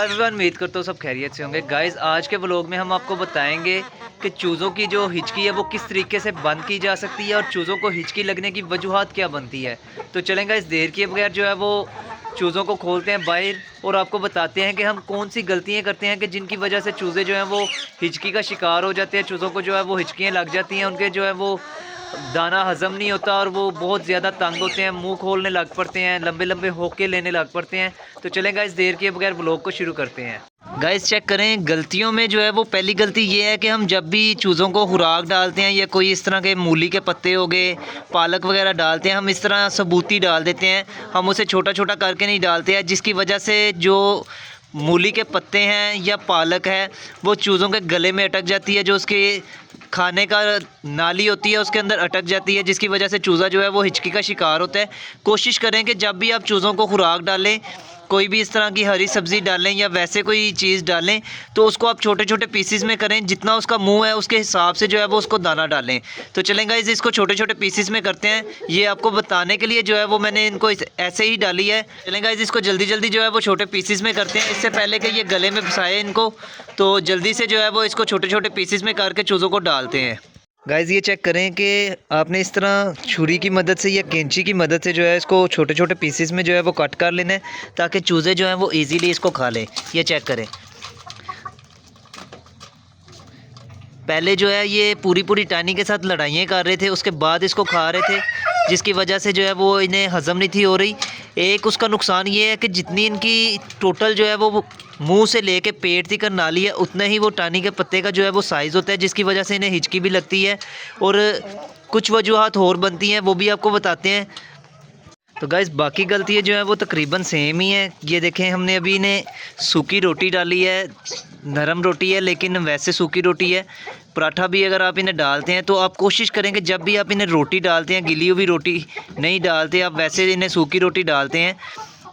Hello everyone, उम्मीद करता हूँ सब खैरियत से होंगे। गाइस, आज के व्लॉग में हम आपको बताएंगे कि चूज़ों की जो हिचकी है वो किस तरीके से बंद की जा सकती है और चूज़ों को हिचकी लगने की वजूहत क्या बनती है। तो चलेंगे, इस देर किए बगैर जो है वो चूज़ों को खोलते हैं बाहर और आपको बताते हैं कि हम कौन सी गलतियाँ करते हैं कि जिनकी वजह से चूज़े जो हैं वो हिचकी का शिकार हो जाते हैं। चूज़ों को जो है वो हिचकियाँ लग जाती हैं, उनके जो है वो दाना हज़म नहीं होता और वो बहुत ज़्यादा तंग होते हैं, मुंह खोलने लग पड़ते हैं, लंबे लंबे होके लेने लग पड़ते हैं। तो चलें गाइस, देर किए बगैर व्लॉग को शुरू करते हैं। गाइस, चेक करें गलतियों में जो है वो पहली गलती ये है कि हम जब भी चूज़ों को खुराक डालते हैं या कोई इस तरह के मूली के पत्ते हो गए, पालक वगैरह डालते हैं, हम इस तरह सबूती डाल देते हैं। हम उसे छोटा छोटा करके नहीं डालते हैं, जिसकी वजह से जो मूली के पत्ते हैं या पालक है वो चूज़ों के गले में अटक जाती है, जो उसके खाने का नाली होती है उसके अंदर अटक जाती है, जिसकी वजह से चूज़ा जो है वो हिचकी का शिकार होता है। कोशिश करें कि जब भी आप चूज़ों को खुराक डालें, कोई भी इस तरह की हरी सब्ज़ी डालें या वैसे कोई चीज़ डालें, तो उसको आप छोटे छोटे पीसीस में करें। जितना उसका मुंह है उसके हिसाब से जो है वो उसको दाना डालें। तो चलें गाइस, इसको छोटे छोटे पीसीस में करते हैं। ये आपको बताने के लिए जो है वो मैंने इनको ऐसे ही डाली है। चलें गाइस, इसको जल्दी जल्दी जो है वो छोटे पीसीस में करते हैं, इससे पहले कि ये गले में फंसाए इनको। तो जल्दी से जो है वो इसको छोटे छोटे पीसीस में करके चूज़ों को डालते हैं। गाइज़, ये चेक करें कि आपने इस तरह छुरी की मदद से या कैंची की मदद से जो है इसको छोटे छोटे पीसेस में जो है वो कट कर लेना है, ताकि चूज़े जो हैं वो इजीली इसको खा लें। ये चेक करें, पहले जो है ये पूरी पूरी टानी के साथ लड़ाइयाँ कर रहे थे, उसके बाद इसको खा रहे थे, जिसकी वजह से जो है वो इन्हें हज़म नहीं थी हो रही। एक उसका नुकसान ये है कि जितनी इनकी टोटल जो है वो मुंह से लेके पेट तक नाली है, उतना ही वो टानी के पत्ते का जो है वो साइज़ होता है, जिसकी वजह से इन्हें हिचकी भी लगती है। और कुछ वजूहत और बनती हैं, वो भी आपको बताते हैं। तो गाइस, बाकी गलतियाँ जो है वो तकरीबन सेम ही हैं। ये देखें, हमने अभी इन्हें सूखी रोटी डाली है, नरम रोटी है लेकिन वैसे सूखी रोटी है। पराठा भी अगर आप इन्हें डालते हैं तो आप कोशिश करें कि जब भी आप इन्हें रोटी डालते हैं, गिली हुई रोटी नहीं डालते, आप वैसे इन्हें सूखी रोटी डालते हैं,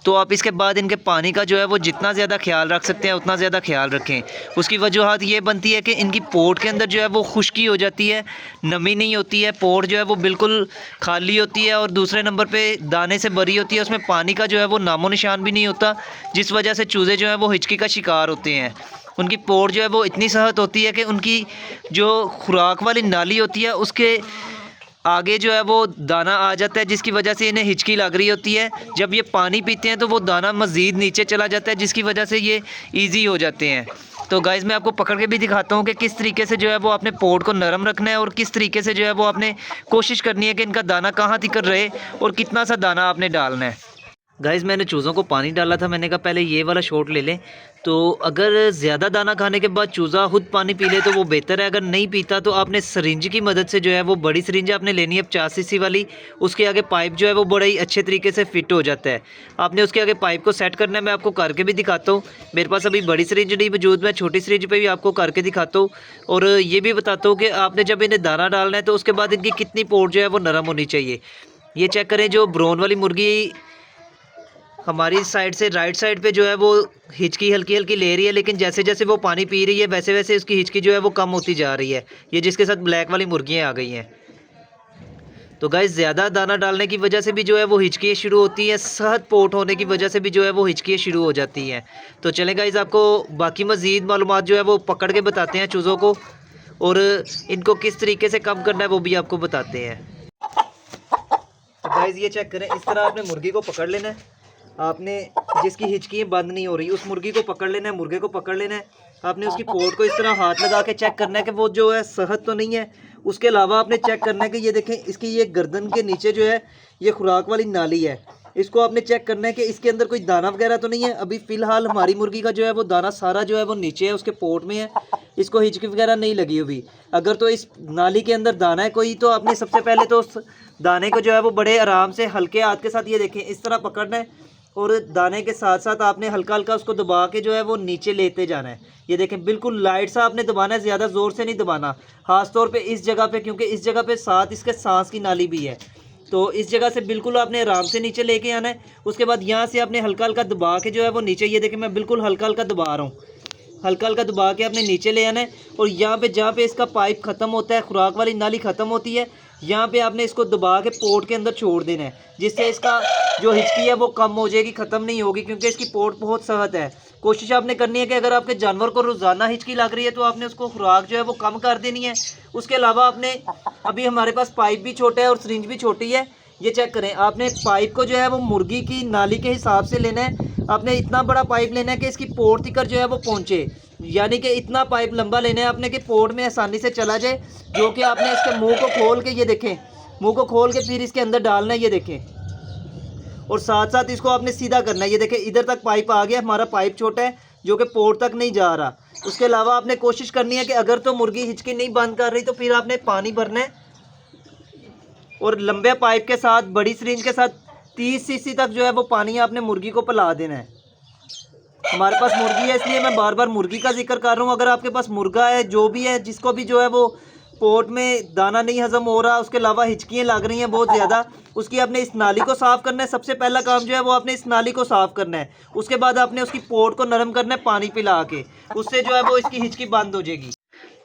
तो आप इसके बाद इनके पानी का जो है वो जितना ज़्यादा ख्याल रख सकते हैं उतना ज़्यादा ख्याल रखें। उसकी वजूहत ये बनती है कि इनकी पोट के अंदर जो है वो खुश्की हो जाती है, नमी नहीं होती है, पोट जो है वो बिल्कुल खाली होती है, और दूसरे नंबर पे दाने से भरी होती है, उसमें पानी का जो है वो नामो निशान भी नहीं होता, जिस वजह से चूज़े जो है वो हिचकी का शिकार होते हैं। उनकी पोट जो है वो इतनी सख्त होती है कि उनकी जो खुराक वाली नाली होती है उसके आगे जो है वो दाना आ जाता है, जिसकी वजह से इन्हें हिचकी लग रही होती है। जब ये पानी पीते हैं तो वो दाना मज़ीद नीचे चला जाता है, जिसकी वजह से ये ईजी हो जाते हैं। तो गाइस, मैं आपको पकड़ के भी दिखाता हूँ कि किस तरीके से जो है वो अपने पोट को नरम रखना है और किस तरीके से जो है वो आपने कोशिश करनी है कि इनका दाना कहाँ तक रहे और कितना सा दाना आपने डालना है। गाइस, मैंने चूज़ों को पानी डाला था, मैंने कहा पहले ये वाला शॉट ले लें। तो अगर ज़्यादा दाना खाने के बाद चूज़ा खुद पानी पी ले तो वो बेहतर है। अगर नहीं पीता तो आपने सरिंज की मदद से जो है वो बड़ी सरिंज आपने लेनी है 50 सीसी वाली, उसके आगे पाइप जो है वो बड़ा ही अच्छे तरीके से फिट हो जाता है। आपने उसके आगे पाइप को सेट करना है, मैं आपको करके भी दिखाता हूँ। मेरे पास अभी बड़ी सरिंज नहीं मौजूद, मैं छोटी सरिंज पर भी आपको करके दिखाता हूँ और ये भी बताता हूँ कि आपने जब इन्हें दाना डालना है तो उसके बाद इनकी कितनी पोट जो है वो नरम होनी चाहिए। ये चेक करें, जो ब्राउन वाली मुर्गी हमारी साइड से राइट साइड पे जो है वो हिचकी हल्की हल्की ले रही है, लेकिन जैसे जैसे वो पानी पी रही है वैसे वैसे उसकी हिचकी जो है वो कम होती जा रही है। ये जिसके साथ ब्लैक वाली मुर्गियाँ आ गई हैं। तो गाइस, ज़्यादा दाना डालने की वजह से भी जो है वो हिचकियाँ शुरू होती हैं, सख्त पोट होने की वजह से भी जो है वो हिचकियाँ शुरू हो जाती हैं। तो चलें गाइस, आपको बाकी मज़ीद मालूमात जो है वो पकड़ के बताते हैं चूज़ों को, और इनको किस तरीके से कम करना है वो भी आपको बताते हैं। तो गाइस, ये चेक करें, इस तरह आपने मुर्गी को पकड़ लेना है। आपने जिसकी हिचकी बंद नहीं हो रही उस मुर्गी को पकड़ लेना है, मुर्गे को पकड़ लेना है। आपने उसकी पोट को इस तरह हाथ लगा के चेक करना है कि वो जो है सख्त तो नहीं है। उसके अलावा आपने चेक करना है कि ये देखें, इसकी ये गर्दन के नीचे जो है ये खुराक वाली नाली है, इसको आपने चेक करना है कि इसके अंदर कोई दाना वगैरह तो नहीं है। अभी फ़िलहाल हमारी मुर्गी का जो है वो दाना सारा जो है वो नीचे है, उसके पोट में है, इसको हिचकी वगैरह नहीं लगी हुई। अगर तो इस नाली के अंदर दाना है कोई, तो आपने सबसे पहले तो उस दाने को जो है वो बड़े आराम से हल्के हाथ के साथ ये देखें इस तरह पकड़ना है, और दाने के साथ साथ आपने हल्का हल्का उसको दबा के जो है वो नीचे लेते जाना है। ये देखें, बिल्कुल लाइट सा आपने दबाना है, ज़्यादा ज़ोर से नहीं दबाना, ख़ास तौर पे इस जगह पे, क्योंकि इस जगह पे साथ इसके सांस की नाली भी है। तो इस जगह से बिल्कुल आपने आराम से नीचे लेके आना है। उसके बाद यहाँ से आपने हल्का हल्का दबा के जो है वो नीचे, ये देखें मैं बिल्कुल हल्का हल्का दबा रहा हूँ, हल्का हल्का दबा के आपने नीचे ले आना है। और यहाँ पे जहाँ पे इसका पाइप ख़त्म होता है, खुराक वाली नाली ख़त्म होती है, यहाँ पे आपने इसको दबा के पोट के अंदर छोड़ देना है, जिससे इसका जो हिचकी है वो कम हो जाएगी, ख़त्म नहीं होगी, क्योंकि इसकी पोट बहुत सख्त है। कोशिश आपने करनी है कि अगर आपके जानवर को रोज़ाना हिचकी लग रही है तो आपने उसको खुराक जो है वो कम कर देनी है। उसके अलावा आपने, अभी हमारे पास पाइप भी छोटा है और सिरिंज भी छोटी है, ये चेक करें। आपने पाइप को जो है वो मुर्गी की नाली के हिसाब से लेना है। आपने इतना बड़ा पाइप लेना है कि इसकी पोर्ट तिकर जो है वो पहुँचे, यानी कि इतना पाइप लंबा लेना है आपने कि पोर्ट में आसानी से चला जाए। जो कि आपने इसके मुँह को खोल के, ये देखें, मुँह को खोल के फिर इसके अंदर डालना है, ये देखें। और साथ साथ इसको आपने सीधा करना है। ये देखें इधर तक पाइप आ गया, हमारा पाइप छोटा है जो कि पोर्ट तक नहीं जा रहा। उसके अलावा आपने कोशिश करनी है कि अगर तो मुर्गी हिचकी नहीं बंद कर रही तो फिर आपने पानी भरना है और लंबे पाइप के साथ, बड़ी सिरिंज के साथ 30 सीसी तक जो है वो पानी आपने मुर्गी को पिला देना है। हमारे पास मुर्गी है इसलिए मैं बार बार मुर्गी का जिक्र कर रहा हूँ। अगर आपके पास मुर्गा है, जो भी है, जिसको भी जो है वो पोर्ट में दाना नहीं हजम हो रहा, उसके अलावा हिचकियाँ लग रही हैं बहुत ज़्यादा, उसकी आपने इस नाली को साफ़ करना है। सबसे पहला काम जो है वो आपने इस नाली को साफ़ करना है। उसके बाद आपने उसकी पोर्ट को नरम करना है पानी पिला के, उससे जो है वो इसकी हिचकी बंद हो जाएगी।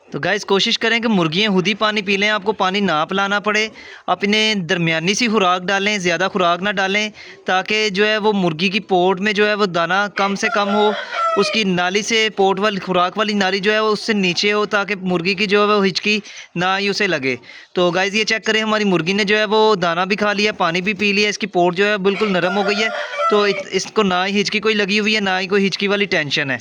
तो गाइस कोशिश करें कि मुर्गियाँ खुद ही पानी पी लें, आपको पानी ना पिलाना पड़े। अपने दरमियानी सी खुराक डालें, ज़्यादा खुराक ना डालें, ताकि जो है वो मुर्गी की पोर्ट में जो है वो दाना कम से कम हो, उसकी नाली से, पोर्ट वाली खुराक वाली नाली जो है वो उससे नीचे हो, ताकि मुर्गी की जो है वो हिचकी ना ही उसे लगे। तो गाइस ये चेक करें, हमारी मुर्गी ने जो है वो दाना भी खा लिया, पानी भी पी लिया, इसकी पोर्ट जो है बिल्कुल नरम हो गई है। तो इसको ना ही हिचकी कोई लगी हुई है, ना ही कोई हिचकी वाली टेंशन है।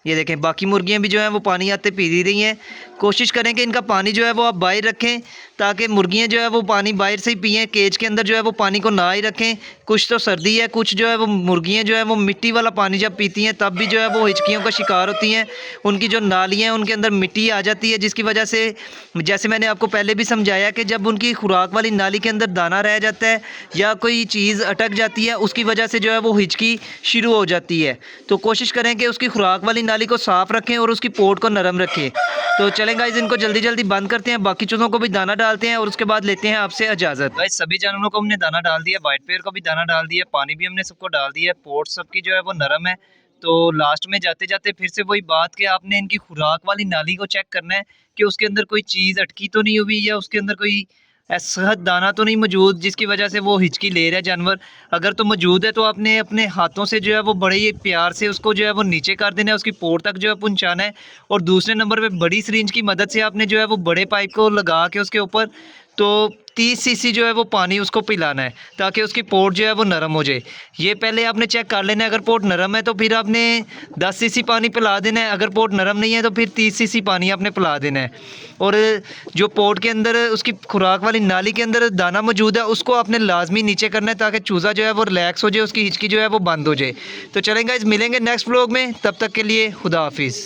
ये देखें बाकी मुर्गियां भी जो हैं वो पानी आते पी रही हैं। कोशिश करें कि इनका पानी जो है वो आप बाहर रखें, ताकि मुर्गियां जो है वो पानी बाहर से ही पिएँ। केज के अंदर जो है वो पानी को ना ही रखें। कुछ तो सर्दी है, कुछ जो है वो मुर्गियां जो है वो मिट्टी वाला पानी जब पीती हैं तब भी जो है वो हिचकियों का शिकार होती हैं। उनकी जो नालियाँ हैं उनके अंदर मिट्टी आ जाती है, जिसकी वजह से, जैसे मैंने आपको पहले भी समझाया, कि जब उनकी खुराक वाली नाली के अंदर दाना रह जाता है या कोई चीज़ अटक जाती है, उसकी वजह से जो है वो हिचकी शुरू हो जाती है। तो कोशिश करें कि उसकी खुराक वाली नाली को साफ़ रखें और उसकी पोर्ट को नरम रखें। तो चलें गाइस, इनको जल्दी जल्दी बंद करते हैं, बाकी चीज़ों को भी दाना डालते हैं और उसके बाद लेते हैं आपसे इजाज़त। गाइस सभी जानवरों को हमने दाना डाल दिया, वाइट पेयर को भी दाना डाल दिया, पानी भी हमने सबको डाल दिया, पोर्ट सबकी जो है वो नरम है। तो लास्ट में जाते जाते फिर से वही बात कि आपने इनकी खुराक वाली नाली को चेक करना है कि उसके अंदर कोई चीज़ अटकी तो नहीं हुई, या उसके अंदर कोई ऐसा दाना तो नहीं मौजूद जिसकी वजह से वो हिचकी ले रहा है जानवर। अगर तो मौजूद है तो आपने अपने हाथों से जो है वो बड़े ही प्यार से उसको जो है वो नीचे कर देना है, उसकी पोर्ट तक जो है पहुंचाना है। और दूसरे नंबर पे बड़ी सिरिंज की मदद से आपने जो है वो बड़े पाइप को लगा के उसके ऊपर तो 30 सीसी जो है वो पानी उसको पिलाना है, ताकि उसकी पोर्ट जो है वो नरम हो जाए। ये पहले आपने चेक कर लेना है, अगर पोर्ट नरम है तो फिर आपने 10 सीसी पानी पिला देना है, अगर पोर्ट नरम नहीं है तो फिर 30 सीसी पानी आपने पिला देना है। और जो पोर्ट के अंदर, उसकी खुराक वाली नाली के अंदर दाना मौजूद है, उसको आपने लाजमी नीचे करना है, ताकि चूज़ा जो है वो रिलैक्स हो जाए, उसकी हिचकी जो है वो बंद हो जाए। तो चलेंगे, मिलेंगे नेक्स्ट व्लॉग में, तब तक के लिए खुदा हाफिज़।